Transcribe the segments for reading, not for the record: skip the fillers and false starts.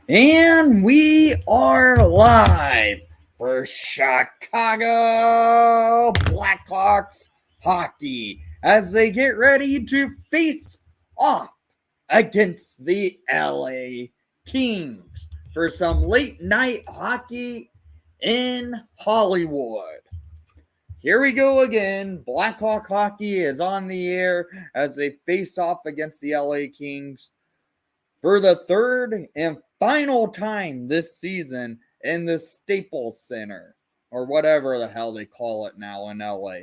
And we are live for Chicago Blackhawks hockey as they get ready to face off against the LA Kings for some late night hockey in Hollywood. Here we go again. Blackhawk hockey is on the air as they face off against the LA Kings for the third and final time this season in the Staples Center, or whatever the hell they call it now in LA.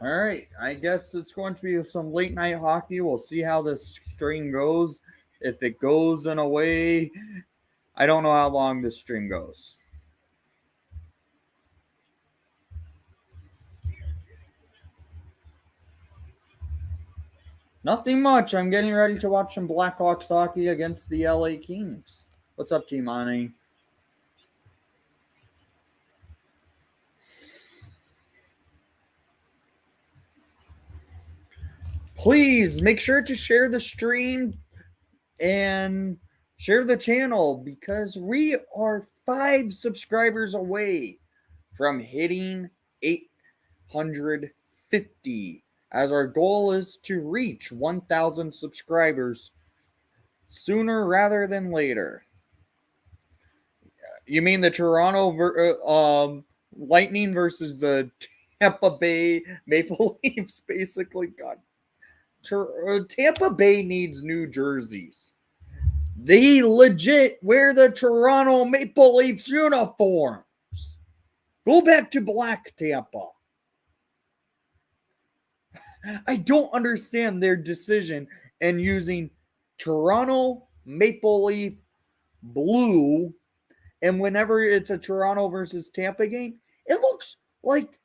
All right, I guess it's going to be some late night hockey. We'll see how this stream goes. If it goes in a way, I don't know how long this stream goes. Nothing much. I'm getting ready to watch some Blackhawks hockey against the LA Kings. What's up, Team Ani? Please make sure to share the stream and share the channel because we are 5 subscribers away from hitting 850 as our goal is to reach 1,000 subscribers sooner rather than later. You mean the Lightning versus the Tampa Bay Maple Leafs? Basically, God, Tampa Bay needs new jerseys. They legit wear the Toronto Maple Leafs uniforms. Go back to black, Tampa. I don't understand their decision in using Toronto Maple Leaf blue, and whenever it's a Toronto versus Tampa game, it looks like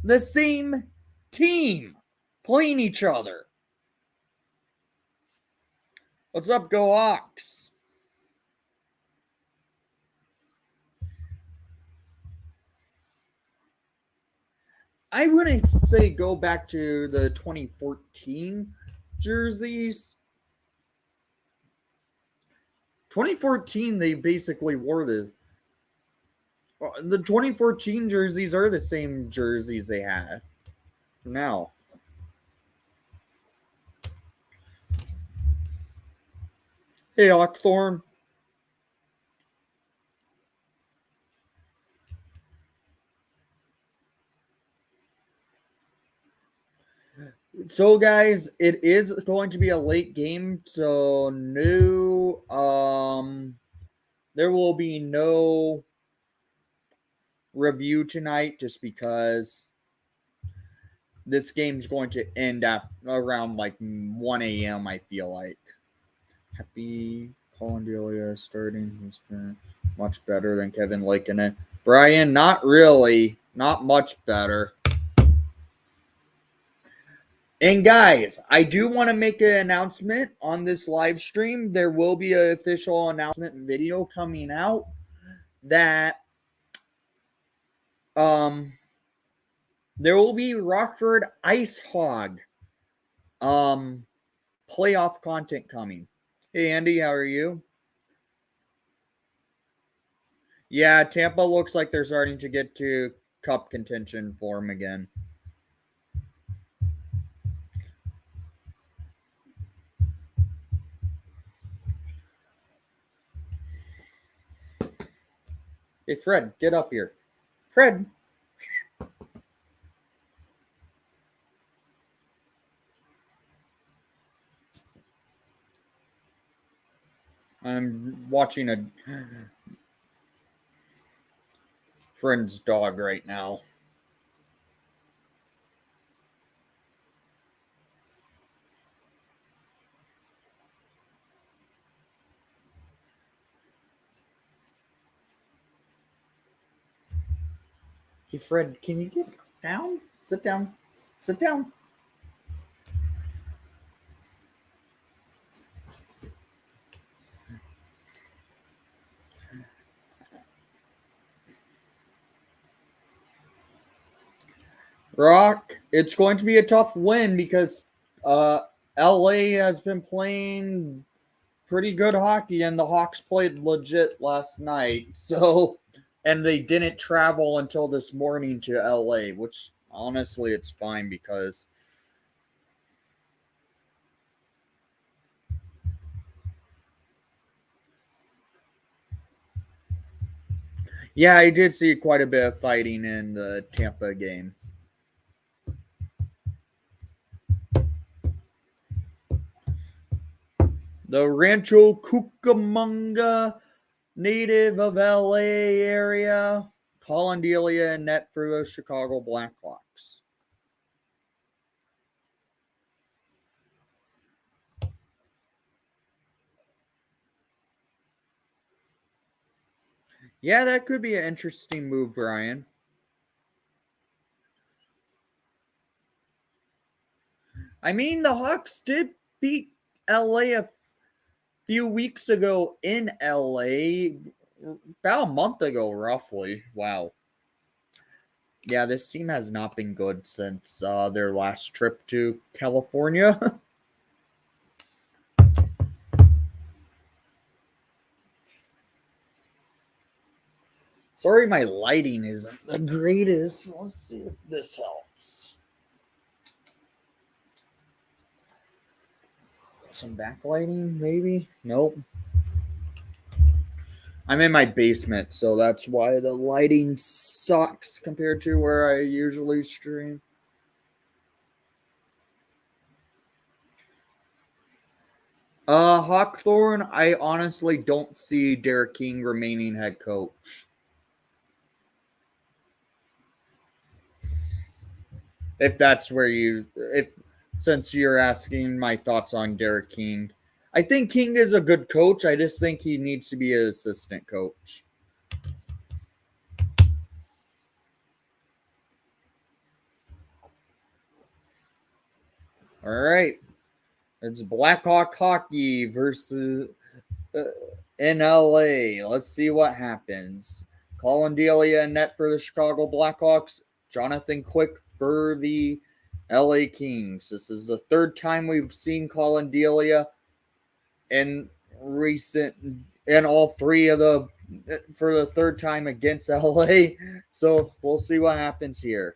the same team playing each other. What's up, Go Hawks? I wouldn't say go back to the 2014 jerseys. 2014, they basically wore the 2014 jerseys are the same jerseys they had now. Hey, Hawkthorn. So, guys, it is going to be a late game, so there will be no review tonight just because this game's going to end up around like 1 a.m. I feel like. Happy Colin Delia starting. He's been much better than Kevin Lakeinen. Brian, not really. Not much better. And guys, I do want to make an announcement on this live stream. There will be an official announcement video coming out that there will be Rockford Ice Hog playoff content coming. Hey Andy, how are you? Yeah, Tampa looks like they're starting to get to cup contention form again. Hey, Fred, get up here. Fred. I'm watching a friend's dog right now. Hey, Fred, can you get down? Sit down. Sit down. Rock, it's going to be a tough win because uh, LA has been playing pretty good hockey, and the Hawks played legit last night. So, and they didn't travel until this morning to LA, which honestly, it's fine because. Yeah, I did see quite a bit of fighting in the Tampa game. The Rancho Cucamonga native of LA area, Colin Delia in net for the Chicago Blackhawks. Yeah, that could be an interesting move, Brian. I mean, the Hawks did beat LA a few weeks ago in LA, about a month ago, roughly. Wow. Yeah, this team has not been good since their last trip to California. Sorry, my lighting isn't the greatest. Let's see if this helps. Some backlighting, maybe? Nope. I'm in my basement, so that's why the lighting sucks compared to where I usually stream. Hawthorne, I honestly don't see Derek King remaining head coach. If that's where if since you're asking my thoughts on Derek King, I think King is a good coach. I just think he needs to be an assistant coach. All right, it's Blackhawk hockey versus uh, in LA. Let's see what happens. Colin Delia in net for the Chicago Blackhawks. Jonathan Quick for the LA Kings. This is the third time we've seen Colin Delia in recent in all three of the for the third time against LA. So we'll see what happens here.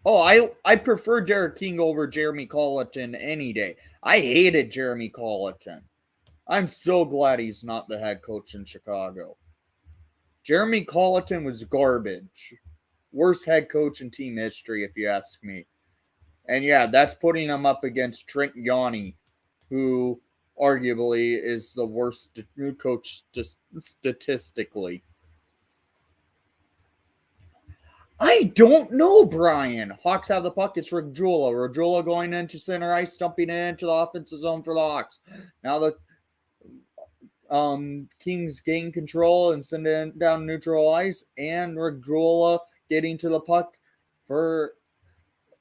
Oh, I prefer Derek King over Jeremy Colleton any day. I hated Jeremy Colleton. I'm so glad he's not the head coach in Chicago. Jeremy Colleton was garbage. Worst head coach in team history, if you ask me. And yeah, that's putting him up against Trent Yanni, who arguably is the worst coach statistically. I don't know, Brian. Hawks have the puck. It's Regula. Regula going into center ice, stumping it into the offensive zone for the Hawks. Now the Kings gain control and send it down neutral ice, and Regula getting to the puck for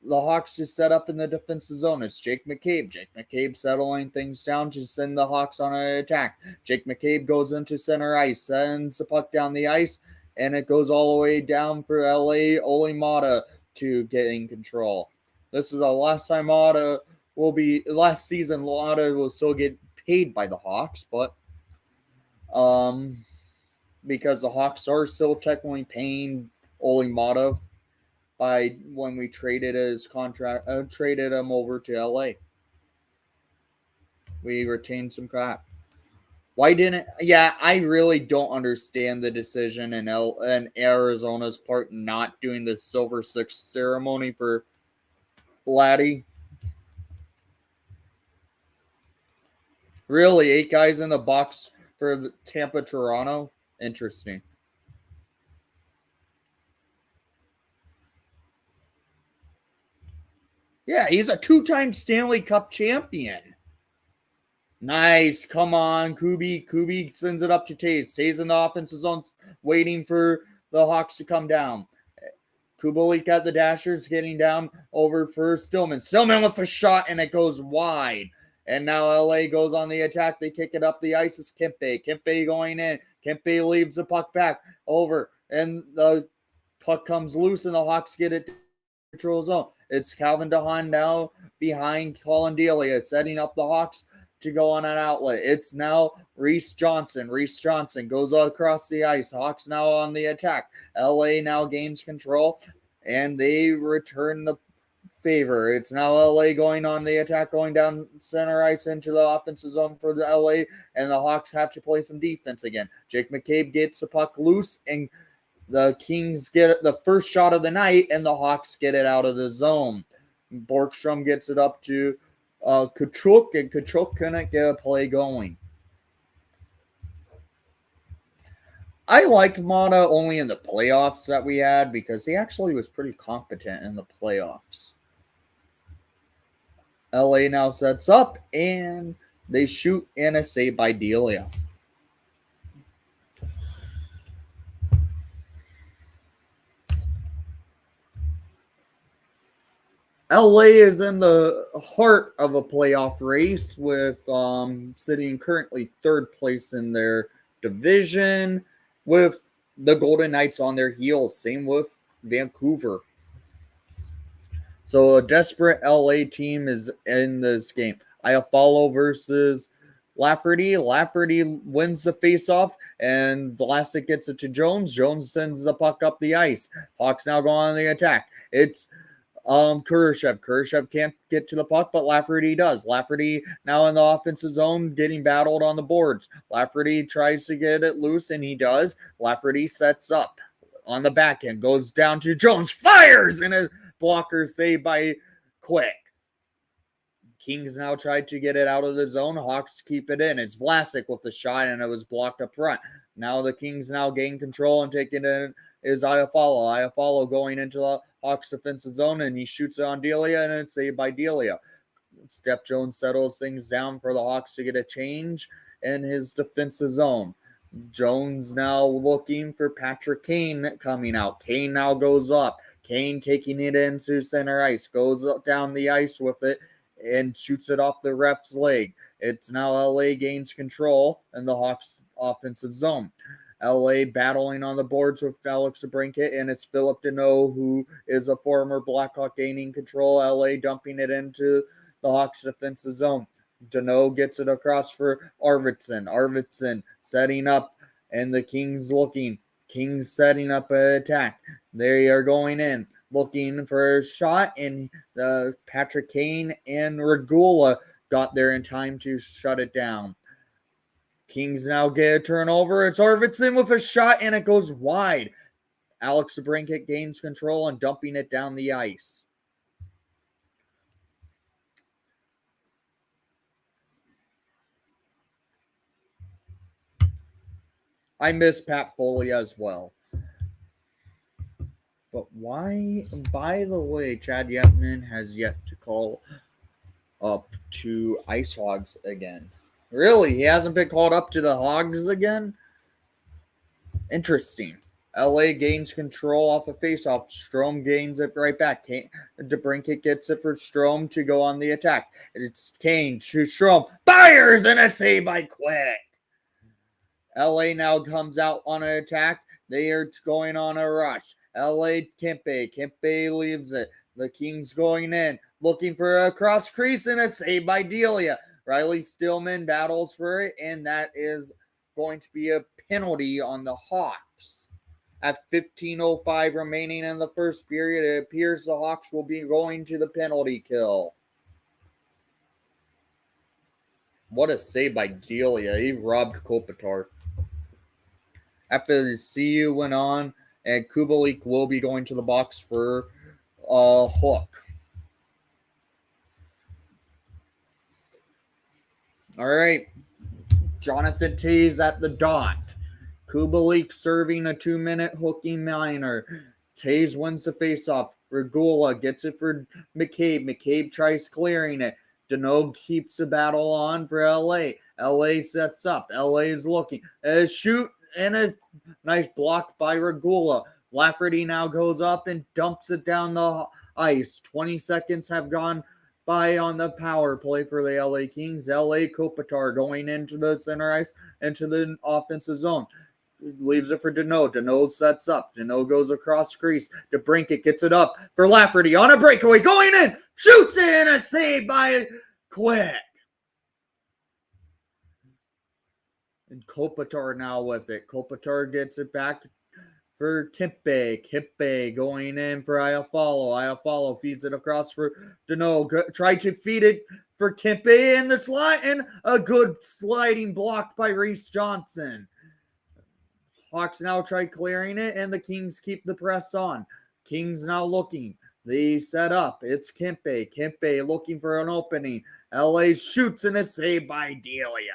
the Hawks to set up in the defensive zone. It's Jake McCabe. Jake McCabe settling things down to send the Hawks on an attack. Jake McCabe goes into center ice, sends the puck down the ice, and it goes all the way down for LA Olimata to get in control. This is the last time last season Lada will still get paid by the Hawks, but because the Hawks are still technically paying Olimata by when we traded his contract, traded him over to LA. We retained some crap. Why didn't? Yeah, I really don't understand the decision in Arizona's part not doing the Silver Six ceremony for Laddie. Really, 8 guys in the box for Tampa, Toronto. Interesting. Yeah, he's a two-time Stanley Cup champion. Nice. Come on, Kubi. Kubi sends it up to Taze. Taze in the offensive zone waiting for the Hawks to come down. Kubalik at the dashers getting down over for Stillman. Stillman with a shot and it goes wide. And now LA goes on the attack. They take it up the ice. It's Kempe. Kempe going in. Kempe leaves the puck back over. And the puck comes loose and the Hawks get it to neutral zone. It's Calvin DeHaan now behind Colin Delia setting up the Hawks to go on an outlet. It's now Reese Johnson. Reese Johnson goes across the ice. Hawks now on the attack. LA now gains control and they return the favor. It's now LA going on the attack, going down center ice into the offensive zone for the LA, and the Hawks have to play some defense again. Jake McCabe gets the puck loose and the Kings get the first shot of the night and the Hawks get it out of the zone. Borgstrom gets it up to Kachuk, and Kachuk couldn't get a play going. I liked Mata only in the playoffs that we had because he actually was pretty competent in the playoffs. LA now sets up and they shoot in a save by Delia. LA is in the heart of a playoff race with sitting currently third place in their division with the Golden Knights on their heels. Same with Vancouver. So a desperate LA team is in this game. Iafallo versus Lafferty. Lafferty wins the faceoff and Vlasic gets it to Jones. Jones sends the puck up the ice. Hawks now go on the attack. It's Kurashev. Kurashev can't get to the puck, but Lafferty does. Lafferty now in the offensive zone getting battled on the boards. Lafferty tries to get it loose, and he does. Lafferty sets up on the back end, goes down to Jones, fires, and a blocker saved by Quick. Kings now tried to get it out of the zone. Hawks keep it in. It's Vlasic with the shot, and it was blocked up front. Now the Kings now gain control and take it in is Iafallo. Iafallo going into the Hawks defensive zone, and he shoots it on Delia, and it's saved by Delia. Steph Jones settles things down for the Hawks to get a change in his defensive zone. Jones now looking for Patrick Kane coming out. Kane now goes up. Kane taking it into center ice, goes down the ice with it, and shoots it off the ref's leg. It's now LA gains control in the Hawks offensive zone. LA battling on the boards with Alex DeBrincat, and it's Philip Deneau, who is a former Blackhawk, gaining control. LA dumping it into the Hawks defensive zone. Deneau gets it across for Arvidsson. Arvidsson setting up, and the Kings looking. Kings setting up an attack. They are going in, looking for a shot, and Patrick Kane and Regula got there in time to shut it down. Kings now get a turnover. It's Arvidsson with a shot, and it goes wide. Alex DeBrincat gains control and dumping it down the ice. I miss Pat Foley as well. But why? By the way, Chad Yetman has yet to call up to Ice Hogs again. Really? He hasn't been called up to the Hogs again? Interesting. LA gains control off a faceoff. Strome gains it right back. DeBrincat gets it for Strome to go on the attack. It's Kane to Strome. Fires, and a save by Quick. LA now comes out on an attack. They are going on a rush. LA Kempe. Kempe leaves it. The Kings going in. Looking for a cross crease and a save by Delia. Riley Stillman battles for it, and that is going to be a penalty on the Hawks. At 15:05 remaining in the first period, it appears the Hawks will be going to the penalty kill. What a save by Delia. He robbed Kopitar. After the CU went on, and Kubalik will be going to the box for a hook. All right. Jonathan Taze at the dot. Kubalik serving a 2-minute hooking minor. Taze wins the faceoff. Regula gets it for McCabe. McCabe tries clearing it. Deneau keeps the battle on for LA. LA sets up. LA is looking. A shoot and a nice block by Regula. Lafferty now goes up and dumps it down the ice. 20 seconds have gone by on the power play for the LA Kings. LA Kopitar going into the center ice, into the offensive zone. Leaves it for Deneau. Deneau sets up. Deneau goes across crease. DeBrincat gets it up for Lafferty on a breakaway. Going in. Shoots in. A save by Quick. And Kopitar now with it. Kopitar gets it back for Kempe. Kempe going in for Iafallo. Iafallo feeds it across for Deneau. Tried to feed it for Kempe in the slide. And a good sliding block by Reese Johnson. Hawks now try clearing it, and the Kings keep the press on. Kings now looking. They set up. It's Kempe. Kempe looking for an opening. LA shoots, and a save by Delia.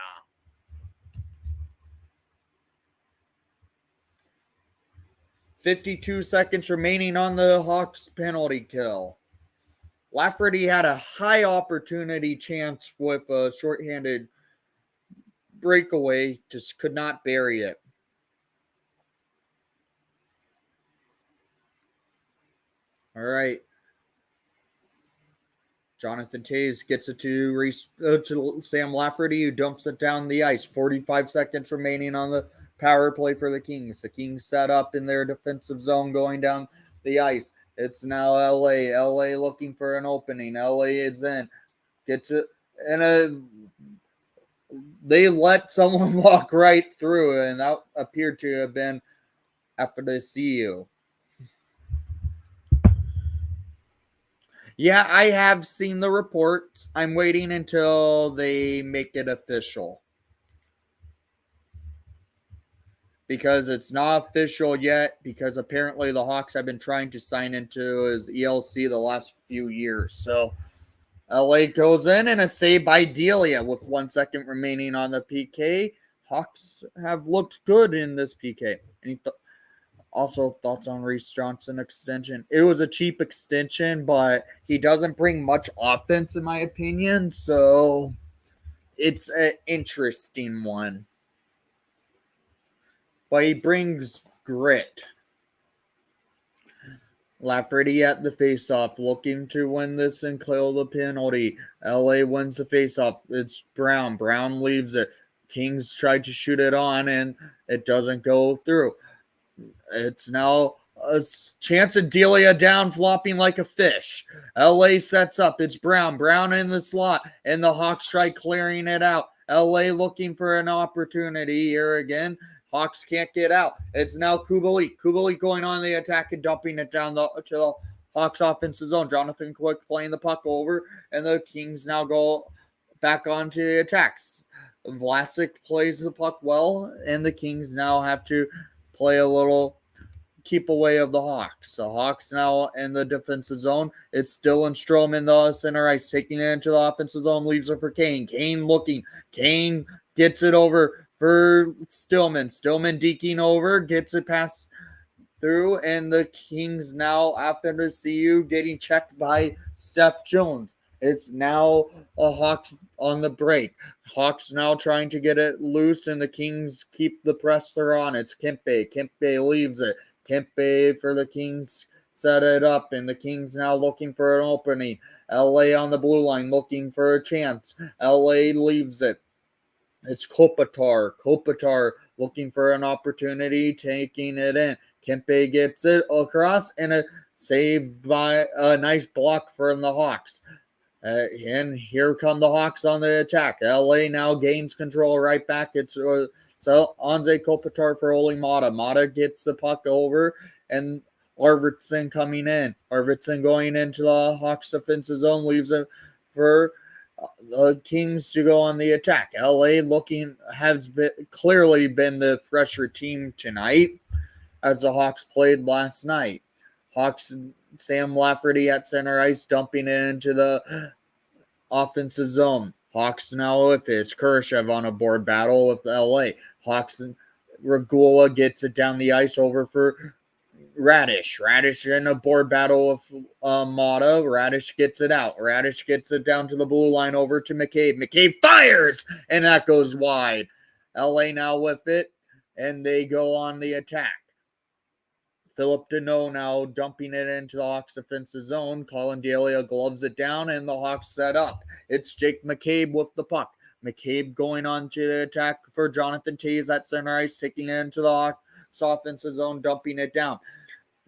.52 seconds remaining on the Hawks penalty kill. Lafferty had a high opportunity chance with a shorthanded breakaway, just could not bury it. All right. Jonathan Toews gets it to Sam Lafferty, who dumps it down the ice. 45 seconds remaining on the power play for the Kings. The Kings set up in their defensive zone going down the ice. It's now LA. LA looking for an opening. LA is in. Gets it. And they let someone walk right through, and that appeared to have been after the CU. Yeah, I have seen the reports. I'm waiting until they make it official. Because it's not official yet, because apparently the Hawks have been trying to sign into his ELC the last few years. So LA goes in, and a save by Delia with 1 second remaining on the PK. Hawks have looked good in this PK. Also, thoughts on Reese Johnson extension. It was a cheap extension, but he doesn't bring much offense, in my opinion. So it's an interesting one. But he brings grit. Lafferty at the faceoff, looking to win this and clear the penalty. LA wins the faceoff. It's Brown. Brown leaves it. Kings tried to shoot it on, and it doesn't go through. It's now a chance of Delia down, flopping like a fish. LA sets up. It's Brown. Brown in the slot, and the Hawks try clearing it out. LA looking for an opportunity here again. Hawks can't get out. It's now Kubalik. Kubalik going on the attack and dumping it down to the Hawks offensive zone. Jonathan Quick playing the puck over, and the Kings now go back onto the attacks. Vlasic plays the puck well, and the Kings now have to play a little keep away of the Hawks. The Hawks now in the defensive zone. It's Dylan Strome in the center ice, taking it into the offensive zone, leaves it for Kane. Kane looking. Kane gets it over for Stillman. Stillman deking over, gets it past through, and the Kings now, after the CU, getting checked by Steph Jones. It's now a Hawks on the break. Hawks now trying to get it loose, and the Kings keep the pressure on. It's Kempe. Kempe leaves it. Kempe for the Kings set it up, and the Kings now looking for an opening. LA on the blue line looking for a chance. LA leaves it. It's Kopitar. Kopitar looking for an opportunity, taking it in. Kempe gets it across, and a save by a nice block from the Hawks. And here come the Hawks on the attack. LA now gains control right back. It's so Anze Kopitar for Oli Mata. Mata gets the puck over, and Arvidsson coming in. Arvidsson going into the Hawks defensive zone, leaves it for the Kings to go on the attack. LA has clearly been the fresher team tonight, as the Hawks played last night. Hawks, Sam Lafferty at center ice, dumping it into the offensive zone. Hawks now with it. It's Kurashev on a board battle with LA. Hawks and Regula gets it down the ice over for Radish in a board battle with Mata. Radish gets it out. Radish gets it down to the blue line over to McCabe. McCabe fires, and that goes wide. LA now with it, and they go on the attack. Philip Deneau now dumping it into the Hawks offensive zone. Colin Delia gloves it down, and the Hawks set up. It's Jake McCabe with the puck. McCabe going on to the attack for Jonathan Toews at center ice, taking it into the Hawks offensive zone, dumping it down.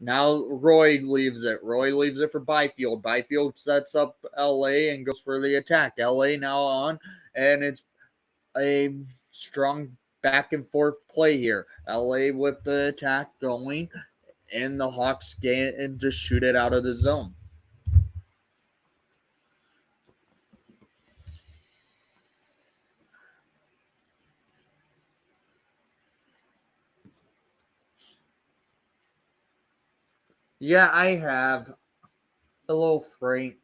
Now Roy leaves it. Roy leaves it for Byfield. Byfield sets up LA and goes for the attack. LA now on, and it's a strong back and forth play here. LA with the attack going, and the Hawks get and just shoot it out of the zone. Yeah, I have. Hello, Fred.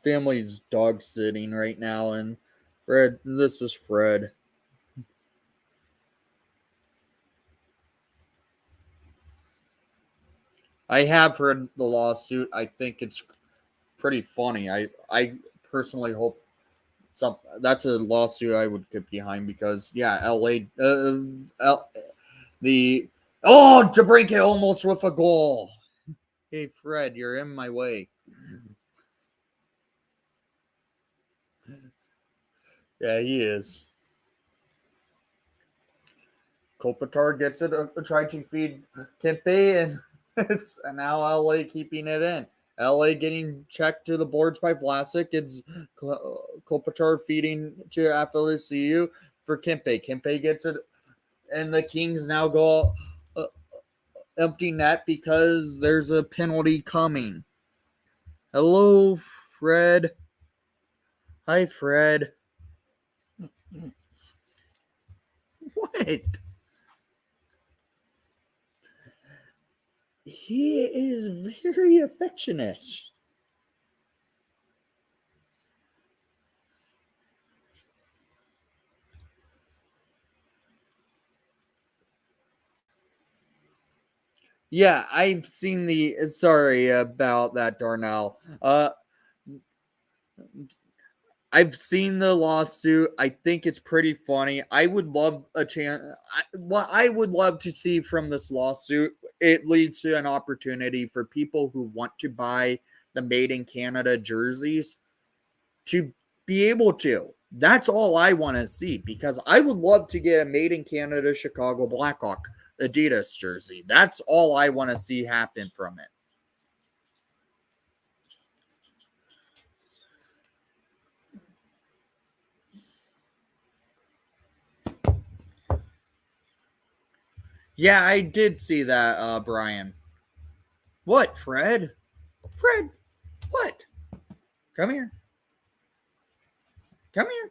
Family's dog sitting right now, and Fred, this is Fred. I have heard the lawsuit. I think it's pretty funny. I personally hope that's a lawsuit I would get behind because LA DeBrincat almost with a goal. Hey Fred, you're in my way. Yeah, he is. Kopitar gets it, trying to feed Kempe, and it's now LA keeping it in. LA getting checked to the boards by Vlasic. It's Kopitar feeding to Afiliciu for Kempe. Kempe gets it, and the Kings now go empty net because there's a penalty coming. Hello, Fred. Hi, Fred. What? He is very affectionate. Yeah, I've seen the. Sorry about that, Darnell. I've seen the lawsuit. I think it's pretty funny. I would love a chance. What I would love to see from this lawsuit, it leads to an opportunity for people who want to buy the Made in Canada jerseys to be able to. That's all I want to see because I would love to get a Made in Canada Chicago Blackhawk Adidas jersey. That's all I want to see happen from it. Yeah, I did see that, Brian. What, Fred? Fred, what? Come here. Come here.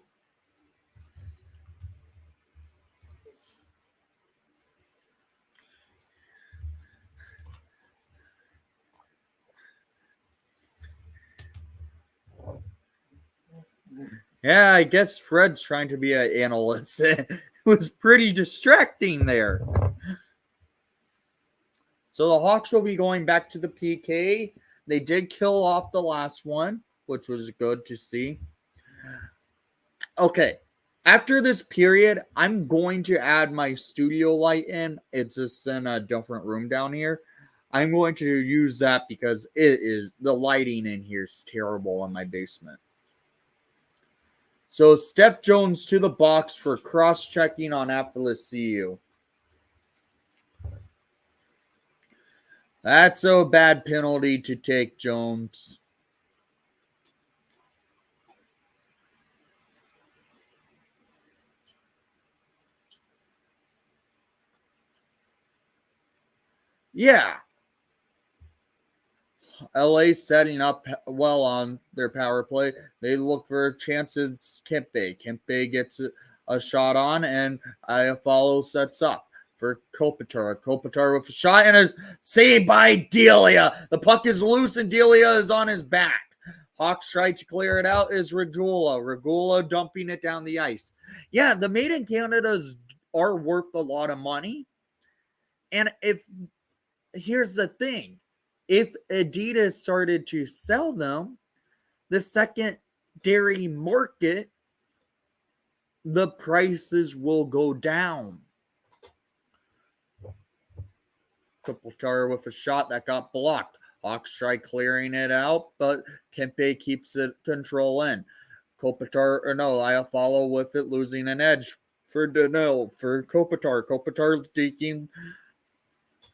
Yeah, I guess Fred's trying to be an analyst. It was pretty distracting there. So the Hawks will be going back to the PK. They did kill off the last one, which was good to see. Okay. After this period, I'm going to add my studio light in. It's just in a different room down here. I'm going to use that because the lighting in here is terrible in my basement. So Steph Jones to the box for cross-checking on Afiliciu. That's a bad penalty to take, Jones. Yeah. LA setting up well on their power play. They look for chances. Kempe gets a shot on, and Iafallo sets up for Kopitar. Kopitar with a shot and a save by Delia. The puck is loose, and Delia is on his back. Hawks try to clear it out. Is Regula. Regula dumping it down the ice. Yeah, the Made in Canada's are worth a lot of money. And here's the thing, if Adidas started to sell them, the secondary market, the prices will go down. Kopitar with a shot that got blocked. Hawks try clearing it out, but Kempe keeps it control in. Kopitar, or no, I follow with it, losing an edge for Kopitar. Kopitar taking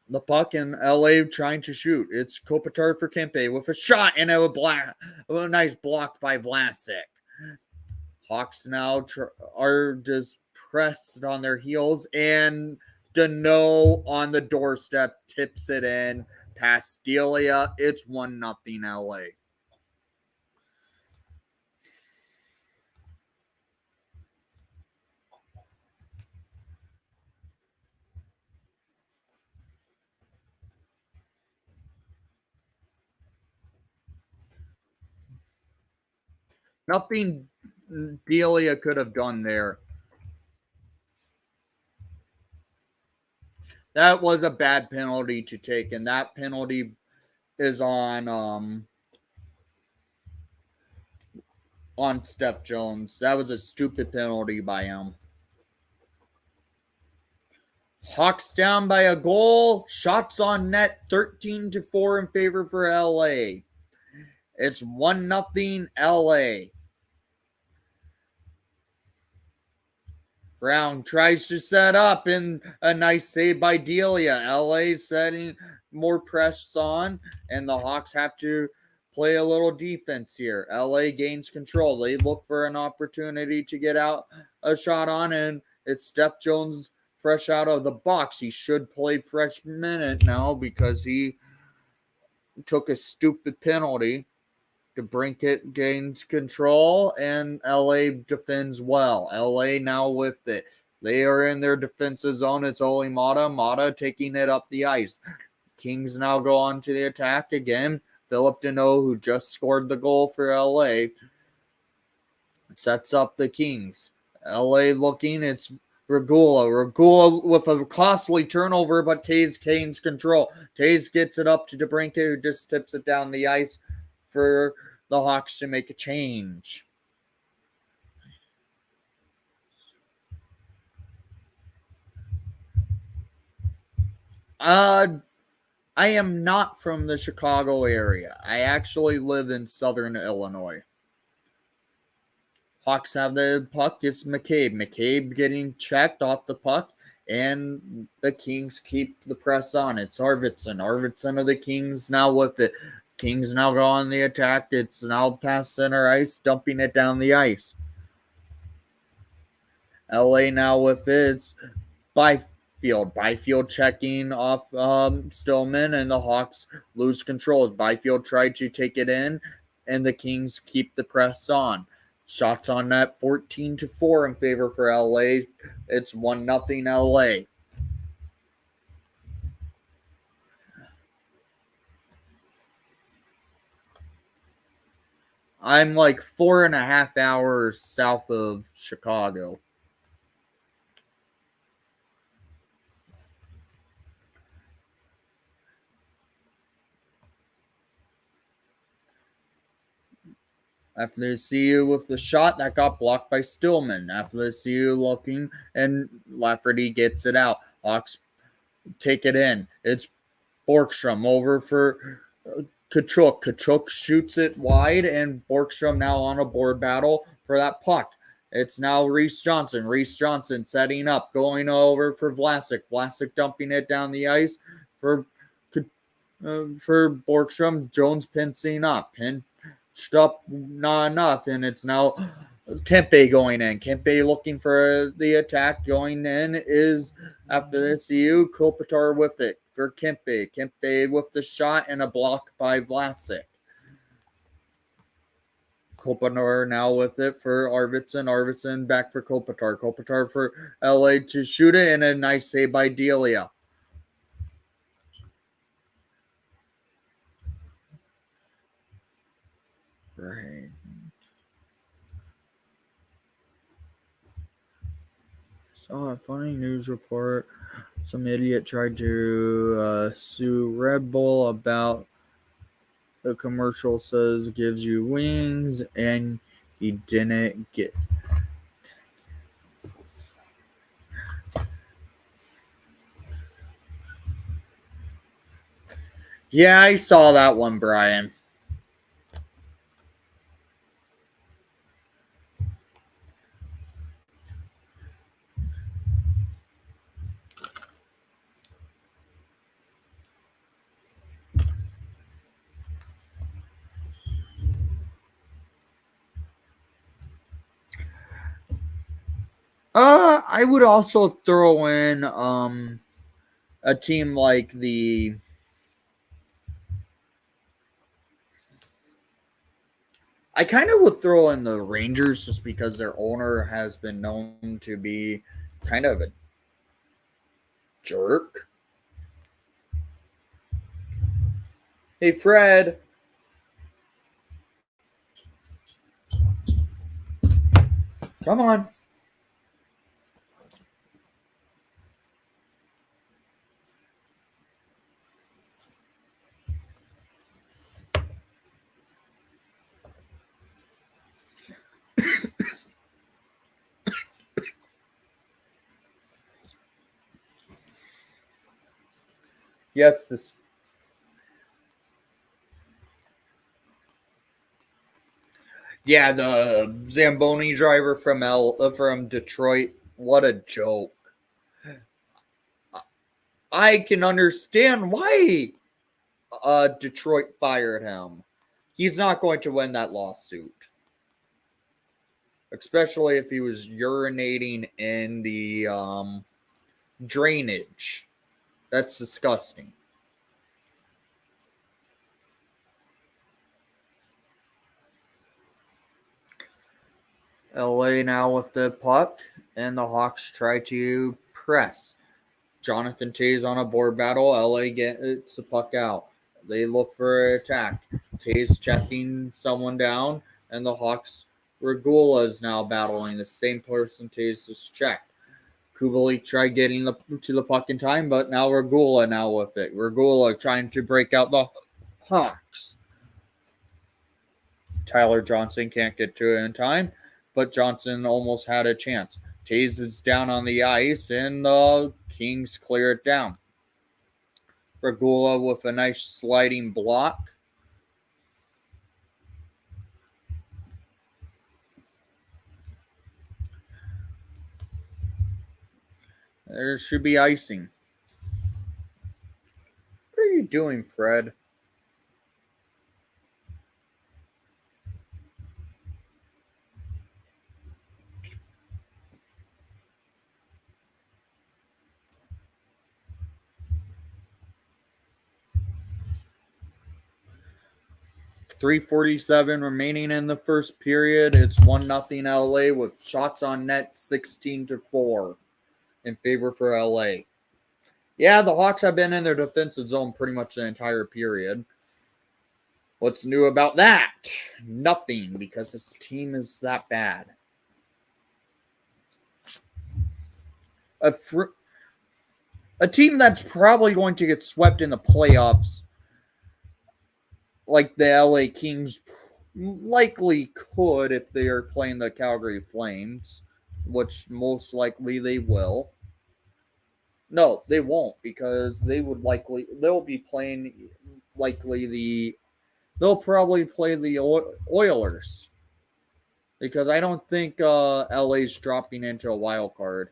the puck, and LA trying to shoot. It's Kopitar for Kempe with a shot, and a nice block by Vlasic. Hawks now are just pressed on their heels, and Dano on the doorstep tips it in past Delia. It's 1-0 LA. Nothing Delia could have done there. That was a bad penalty to take, and that penalty is on Steph Jones. That was a stupid penalty by him. Hawks down by a goal. Shots on net, 13-4 in favor for LA. It's 1-0 LA. Brown tries to set up, and a nice save by Delia. LA setting more press on, and the Hawks have to play a little defense here. LA gains control. They look for an opportunity to get out a shot on, and it's Steph Jones fresh out of the box. He should play fresh minute now because he took a stupid penalty. DeBrincat gains control, and LA defends well. LA now with it. They are in their defensive zone. It's only Mata taking it up the ice. Kings now go on to the attack again. Philip Deneau, who just scored the goal for LA, sets up the Kings. LA looking, it's Regula. Regula with a costly turnover, but Taze gains control. Taze gets it up to DeBrincat, who just tips it down the ice for the Hawks to make a change. I am not from the Chicago area. I actually live in southern Illinois. Hawks have the puck. It's McCabe. McCabe getting checked off the puck, and the Kings keep the press on. It's Arvidsson. Arvidsson of the Kings now with it. Kings now go on the attack. It's now past center ice, dumping it down the ice. LA now with it. It's Byfield. Byfield checking off Stillman, and the Hawks lose control. Byfield tried to take it in, and the Kings keep the press on. Shots on net, 14-4 in favor for LA. It's 1-0 LA. I'm like 4.5 hours south of Chicago. After they see you with the shot that got blocked by Stillman. After they see you looking, and Lafferty gets it out. Hawks take it in. It's Borgstrom over for Kachuk. Kachuk shoots it wide, and Borgstrom now on a board battle for that puck. It's now Reese Johnson. Reese Johnson setting up, going over for Vlasic. Vlasic dumping it down the ice for Borgstrom. Jones pincing up. Up, not enough, and it's now Kempe going in. Kempe looking for the attack. Going in is, after this, Kopitar with it for Kempe. Kempe with the shot and a block by Vlasic. Kopitar now with it for Arvidsson. Arvidsson back for Kopitar. Kopitar for LA to shoot it, and a nice save by Delia. Right. Saw a funny news report. Some idiot tried to sue Red Bull about the commercial says gives you wings, and he didn't get. Yeah, I saw that one, Brian. I would also throw in a team like the. I kind of would throw in the Rangers just because their owner has been known to be kind of a jerk. Hey, Fred. Come on. Yes, this. Yeah, the Zamboni driver from Detroit. What a joke. I can understand why Detroit fired him. He's not going to win that lawsuit. Especially if he was urinating in the drainage. That's disgusting. LA now with the puck, and the Hawks try to press. Jonathan Toews on a board battle. LA gets the puck out. They look for an attack. Toews checking someone down, and the Hawks. Regula is now battling the same person Toews has checked. Kubalik tried getting to the puck in time, but now Regula now with it. Regula trying to break out the Hawks. Tyler Johnson can't get to it in time, but Johnson almost had a chance. Toews is down on the ice, and the Kings clear it down. Regula with a nice sliding block. There should be icing. What are you doing, Fred? .347 remaining in the first period. It's 1-0 LA with shots on net 16-4 in favor for LA. Yeah, the Hawks have been in their defensive zone pretty much the entire period. What's new about that? Nothing, because this team is that bad. A team that's probably going to get swept in the playoffs, like the LA Kings likely could if they are playing the Calgary Flames, which most likely they will. No, they won't, because they'll be playing they'll probably play the Oilers, because I don't think LA's dropping into a wild card.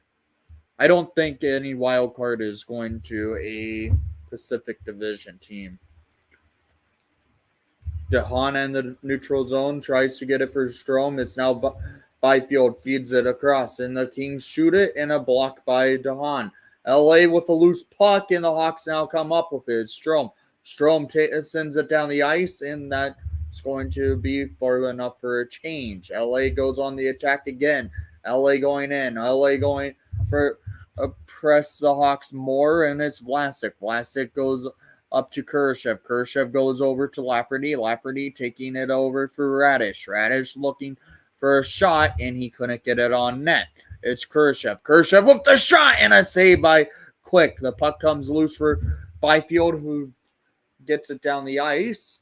I don't think any wild card is going to a Pacific Division team. DeHaan in the neutral zone tries to get it for Strome. It's now Byfield feeds it across, and the Kings shoot it, and a block by DeHaan. LA with a loose puck, and the Hawks now come up with it. Strome sends it down the ice, and that's going to be far enough for a change. LA goes on the attack again. LA going in. LA going for press the Hawks more, and it's Vlasic. Vlasic goes up to Kurashev. Kurashev goes over to Lafferty. Lafferty taking it over for Radish. Radish looking for a shot, and he couldn't get it on net. It's Khrushchev. Khrushchev with the shot, and a save by Quick. The puck comes loose for Byfield, who gets it down the ice.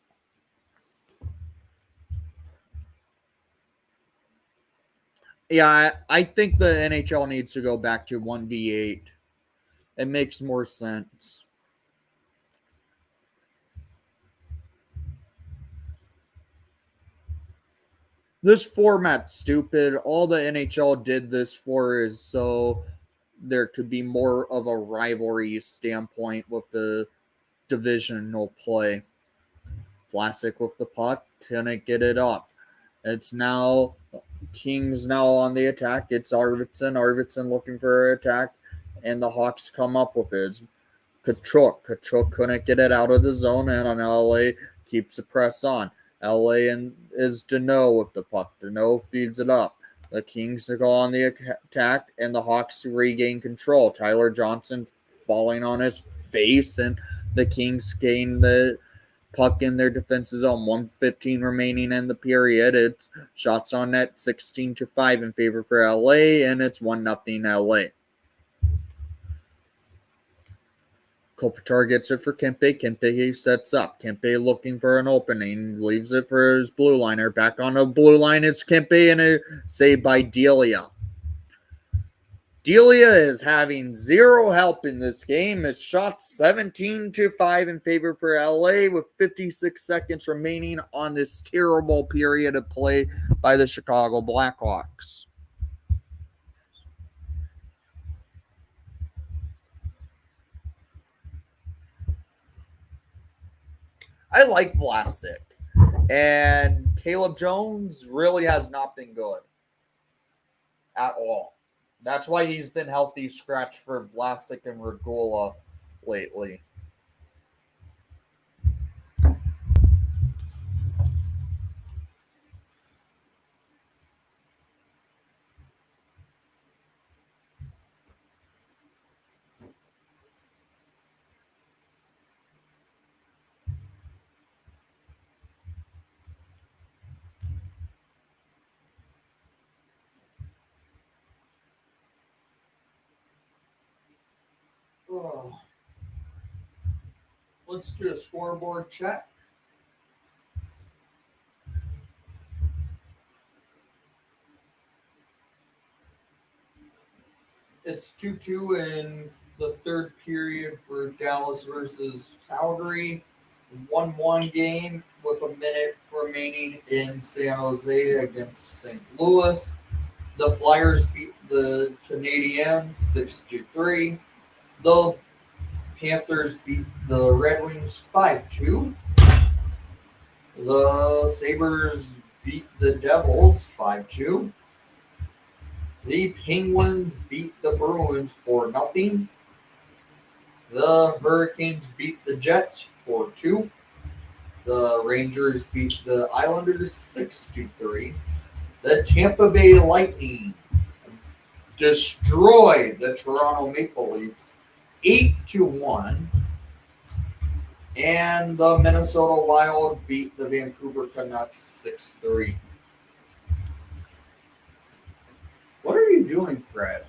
Yeah, I think the NHL needs to go back to 1v8. It makes more sense. This format's stupid. All the NHL did this for is so there could be more of a rivalry standpoint with the divisional play. Vlasic with the puck, couldn't get it up. It's now Kings now on the attack. It's Arvidsson. Arvidsson looking for an attack, and the Hawks come up with it. It's Kachuk. Kachuk couldn't get it out of the zone, and on LA keeps the press on. LA is Deneau with the puck. Deneau feeds it up. The Kings go on the attack, and the Hawks regain control. Tyler Johnson falling on his face, and the Kings gain the puck in their defensive zone. 1:15 remaining in the period. It's shots on net 16-5 in favor for LA, and it's 1-0 LA. Kopitar gets it for Kempe. Kempe sets up. Kempe looking for an opening. Leaves it for his blue liner. Back on the blue line, it's Kempe, and a save by Delia. Delia is having zero help in this game. It's shot 17-5 in favor for LA with 56 seconds remaining on this terrible period of play by the Chicago Blackhawks. I like Vlasic, and Caleb Jones really has not been good at all. That's why he's been healthy scratch for Vlasic and Regula lately. Oh. Let's do a scoreboard check. It's 2-2 in the third period for Dallas versus Calgary. 1-1 game with a minute remaining in San Jose against St. Louis. The Flyers beat the Canadiens 6-3. The Panthers beat the Red Wings 5-2. The Sabres beat the Devils 5-2. The Penguins beat the Bruins 4-0. The Hurricanes beat the Jets 4-2. The Rangers beat the Islanders 6-3. The Tampa Bay Lightning destroy the Toronto Maple Leafs 8-1. And the Minnesota Wild beat the Vancouver Canucks 6-3. What are you doing, Fred?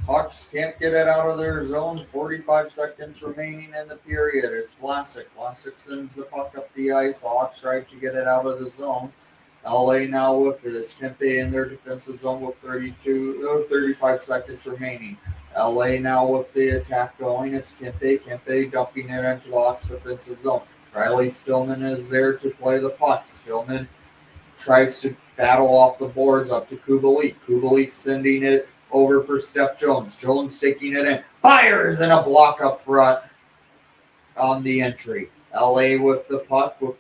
Hawks can't get it out of their zone. 45 seconds remaining in the period. It's Vlasic. Vlasic sends the puck up the ice. Hawks try to get it out of the zone. LA now with this. Kempe in their defensive zone with 35 seconds remaining. LA now with the attack going. It's Kempe. Kempe dumping it into the Hawks offensive zone. Riley Stillman is there to play the puck. Stillman tries to battle off the boards up to Kubalik. Kubalik sending it over for Steph Jones. Jones taking it in. Fires in a block up front on the entry. LA with the puck with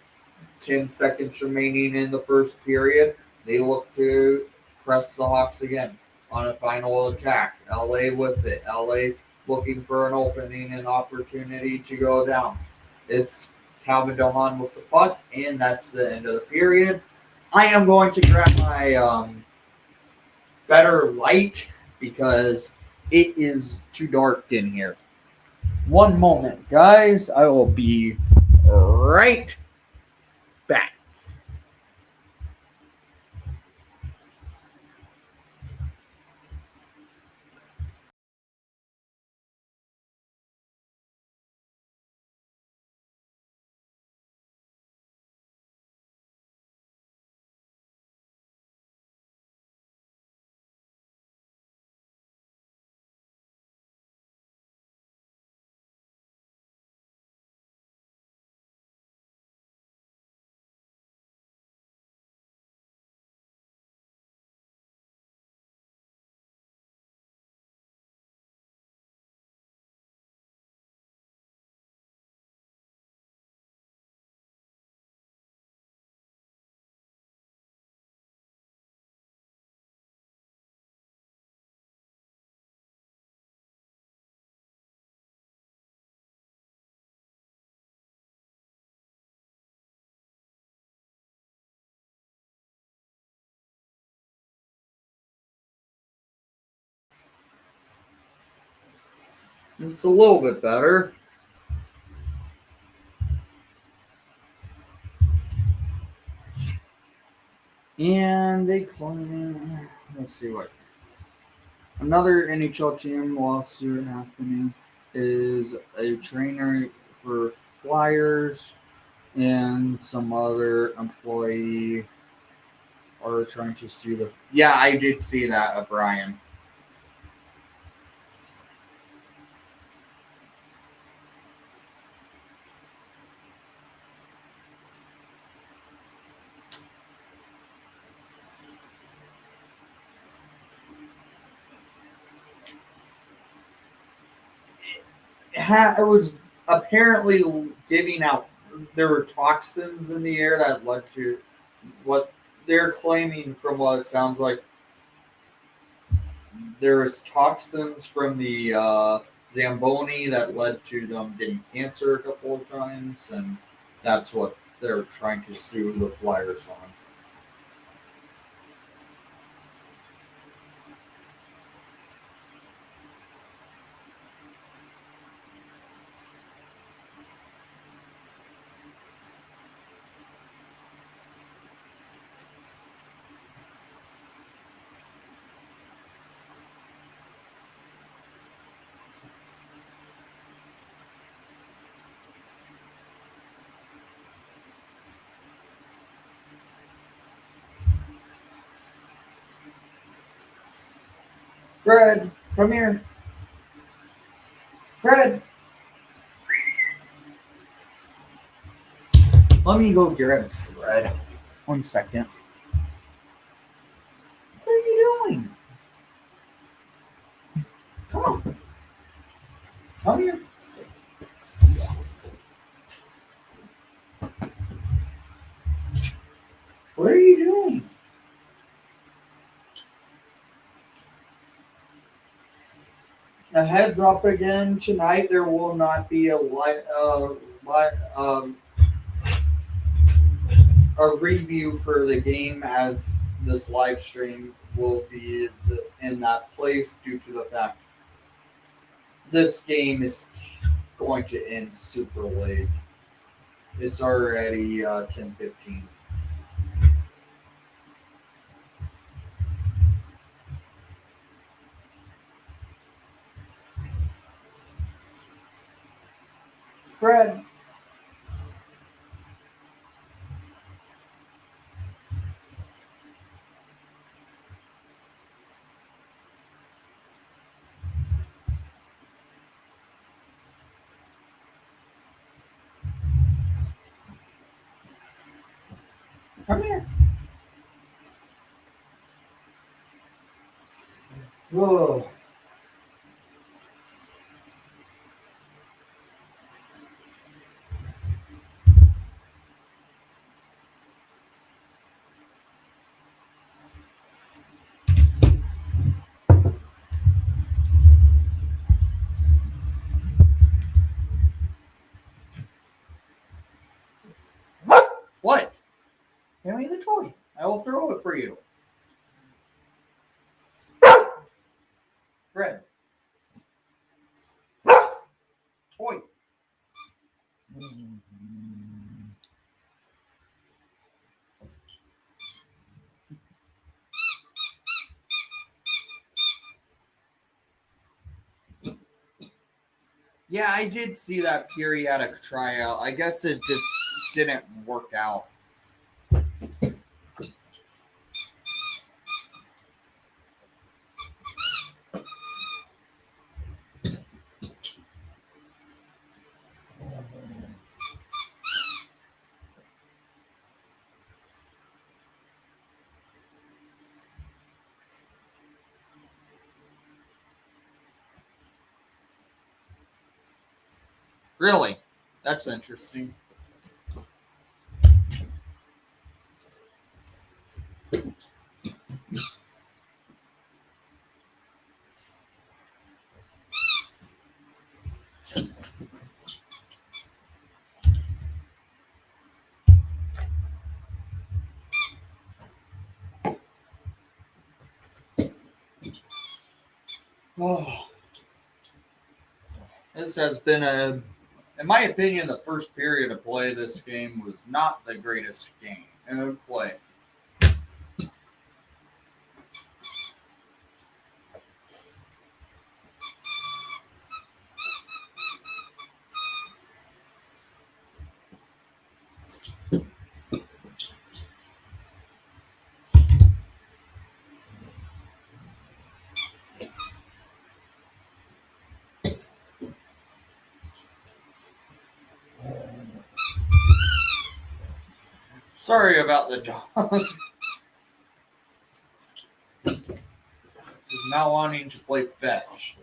10 seconds remaining in the first period. They look to press the Hawks again on a final attack. LA with it. LA looking for an opening and opportunity to go down. It's Calvin Dohan with the puck, and that's the end of the period. I am going to grab my better light because It is too dark in here. One moment, guys. I will be right back. It's a little bit better. And they claim, let's see what. Another NHL team lawsuit happening is a trainer for Flyers and some other employee are trying to sue the. Yeah, I did see that, Brian. It was apparently giving out. There were toxins in the air that led to what they're claiming. From what it sounds like, there was toxins from the Zamboni that led to them getting cancer a couple of times, and that's what they're trying to sue the Flyers on. Fred, come here. Fred, let me go grab Fred. 1 second. What are you doing? Come on. Come here. What are you doing? A heads up again tonight. There will not be a review for the game, as this live stream will be in that place due to the fact this game is going to end super late. It's already 10:15. Fred. Come here. Whoa. What? Hand me the toy. I will throw it for you. Fred. choice. Yeah, I did see that periodic tryout. I guess it just didn't work out. Really? That's interesting. Oh, this has been in my opinion, the first period of play of this game was not the greatest game of play. Sorry about the dog. She's now wanting to play fetch.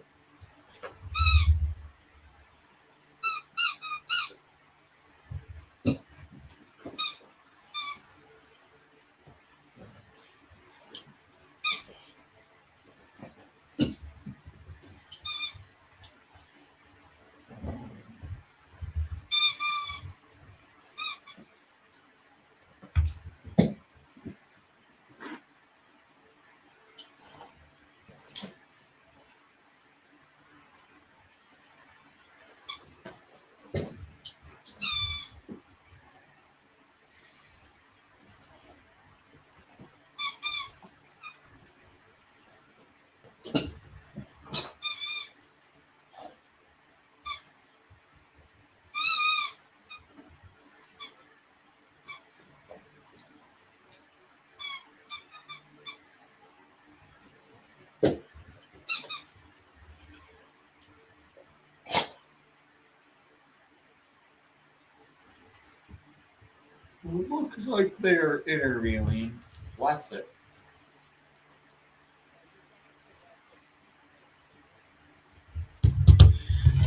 It looks like they're interviewing. Bless it.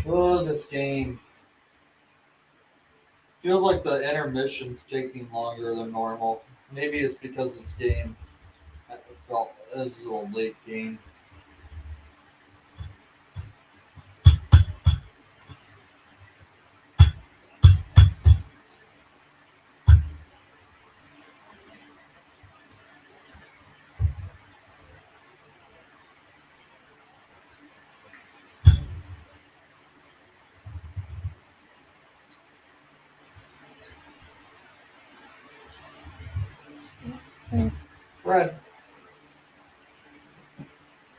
Oh, this game. Feels like the intermission's taking longer than normal. Maybe it's because this game felt as a late game. Fred,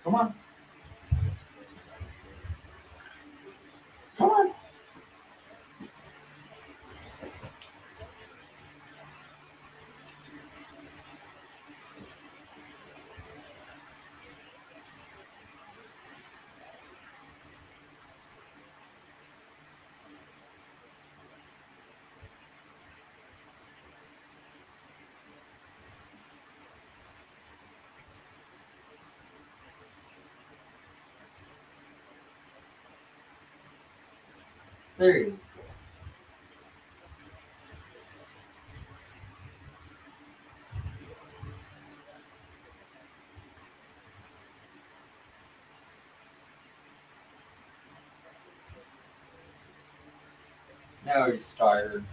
come on. Come on. There you go. Now he's tired.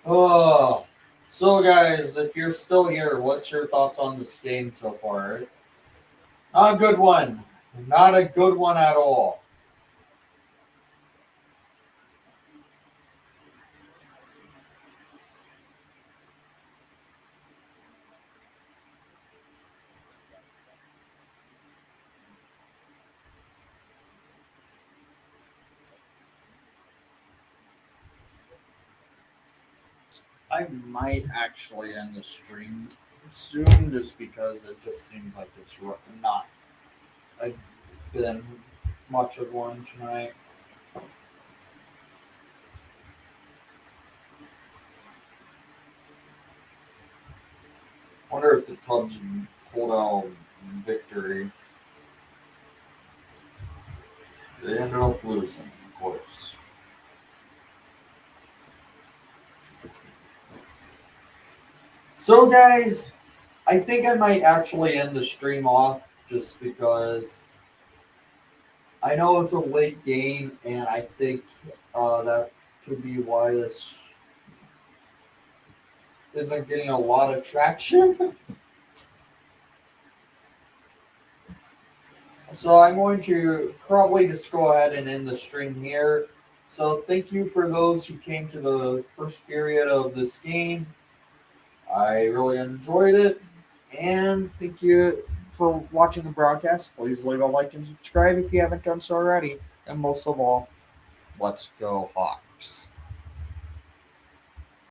Oh, so guys, if you're still here, what's your thoughts on this game so far? Not a good one. Not a good one at all. I might actually end the stream soon just because it just seems like it's not been much of one tonight. Wonder if the Cubs pulled out victory. They ended up losing, of course. So, guys, I think I might actually end the stream off just because I know it's a late game, and I think that could be why this isn't getting a lot of traction. So I'm going to probably just go ahead and end the stream here. So thank you for those who came to the first period of this game. I really enjoyed it. And thank you for watching the broadcast. Please leave a like and subscribe if you haven't done so already. And most of all, let's go Hawks.